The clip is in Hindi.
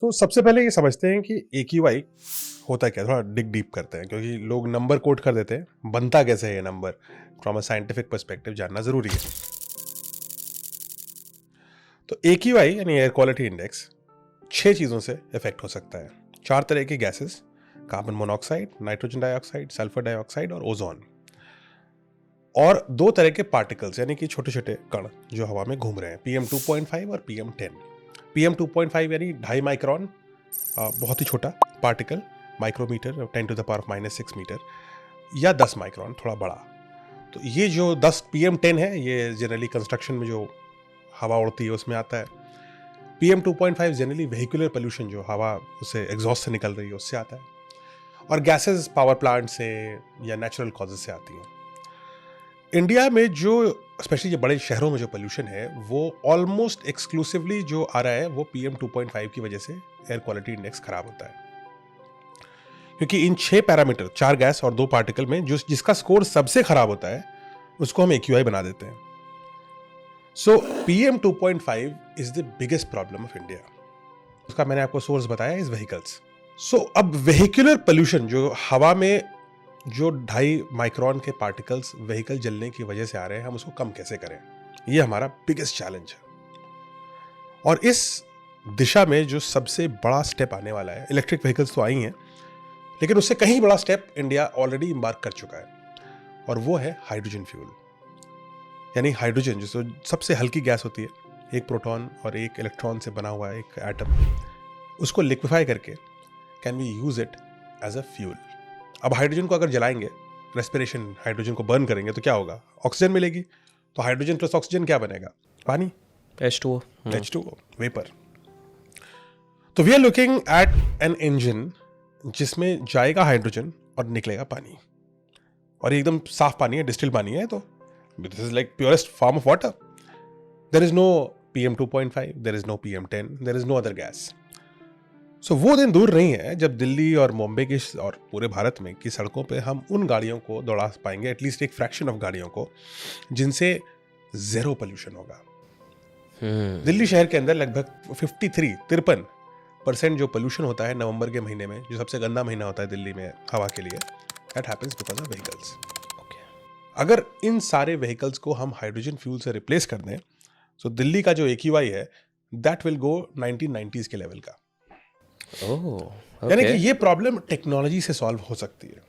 तो सबसे पहले ये समझते हैं कि AQI होता क्या है, थोड़ा डिग डीप करते हैं, क्योंकि लोग नंबर कोट कर देते हैं, बनता कैसे है ये number, from a scientific perspective जानना जरूरी है। तो AQI यानी एयर क्वालिटी इंडेक्स 6 चीज़ों से इफेक्ट हो सकता है। 4 तरह के gases, carbon monoxide, nitrogen dioxide, sulphur dioxide और ओजोन, और 2 तरह के पार्टिकल्स यानी कि छोटे छोटे कण जो हवा में घूम रहे हैं, PM2.5 और PM10। PM2.5 यानी 2.5 माइक्रोन, बहुत ही छोटा पार्टिकल, माइक्रोमीटर 10⁻⁻6 मीटर, या 10 माइक्रोन थोड़ा बड़ा। तो ये जो 10 PM10 है, ये जनरली कंस्ट्रक्शन में जो हवा उड़ती है उसमें आता है। PM2.5 जनरली व्हीकुलर पोल्यूशन, जो हवा उससे एग्जॉस्ट से निकल रही है उससे आता है, और गैसेस पावर प्लांट से या नेचुरल कॉजेज से आती हैं। इंडिया में जो स्पेशली जो बड़े शहरों में जो पोल्यूशन है वो ऑलमोस्ट एक्सक्लूसिवली जो आ रहा है वो PM2.5 की वजह से एयर क्वालिटी इंडेक्स खराब होता है, क्योंकि इन 6 पैरामीटर, 4 गैस और 2 पार्टिकल में जो जिसका स्कोर सबसे खराब होता है उसको हम AQI बना देते हैं। सो PM2.5 is the biggest problem of India. उसका मैंने आपको सोर्स बताया इज व्हीकल्स। सो अब व्हीकुलर पोल्यूशन, जो हवा में जो 2.5 माइक्रोन के पार्टिकल्स व्हीकल जलने की वजह से आ रहे हैं, हम उसको कम कैसे करें, ये हमारा बिगेस्ट चैलेंज है। और इस दिशा में जो सबसे बड़ा स्टेप आने वाला है, इलेक्ट्रिक व्हीकल्स तो आई हैं, लेकिन उससे कहीं बड़ा स्टेप इंडिया ऑलरेडी इम्बार्क कर चुका है, और वो है हाइड्रोजन फ्यूल। यानी हाइड्रोजन जो सबसे हल्की गैस होती है, एक प्रोटॉन और एक इलेक्ट्रॉन से बना हुआ एक एटम, उसको लिक्विफाई करके can we use it as a fuel. अब हाइड्रोजन को अगर जलाएंगे, रेस्पिरेशन हाइड्रोजन को बर्न करेंगे तो क्या होगा, ऑक्सीजन मिलेगी। तो हाइड्रोजन प्लस ऑक्सीजन क्या बनेगा, पानी, H2O। H2O, vapour. तो we are looking at an engine जिसमें जाएगा हाइड्रोजन और निकलेगा पानी, और ये एकदम साफ पानी है, डिस्टिल पानी है। तो this is like purest form of water. There is no PM2.5, there is no PM10, there is no other gas. So वो दिन दूर नहीं है जब दिल्ली और मुंबई की और पूरे भारत में की सड़कों पे हम उन गाड़ियों को दौड़ा पाएंगे, एटलीस्ट एक फ्रैक्शन ऑफ गाड़ियों को, जिनसे जीरो पोल्यूशन होगा। दिल्ली शहर के अंदर लगभग 53% जो पोल्यूशन होता है नवंबर के महीने में, जो सबसे गंदा महीना होता है दिल्ली में हवा के लिए, that happens because of vehicles. अगर इन सारे व्हीकल्स को हम हाइड्रोजन फ्यूल से रिप्लेस कर दें, तो दिल्ली का जो AQI है दैट विल गो 1990s के लेवल का। ओह, यानी कि ओके। ये प्रॉब्लम टेक्नोलॉजी से सॉल्व हो सकती है।